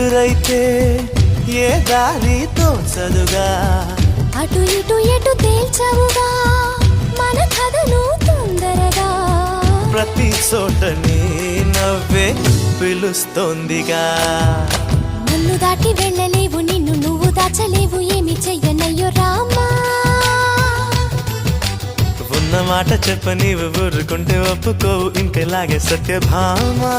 ఎదురైతే ఏ దారి తోచదుగా, అటు ఇటు ఎటు తేల్చవుగా మన కథను తొందరగా. ప్రతి చోట నీ నవ్వే పిలుస్తోందిగా. నన్ను దాటి వెళ్ళలేవు, నిన్ను నువ్వు దాచలేవు, ఏమి చెయ్యనయ్యో రామా. ఉన్న మాట చెప్ప నీవు ఊరుకుంటే ఒప్పుకోవు, ఇంకెలాగే సత్యభామా.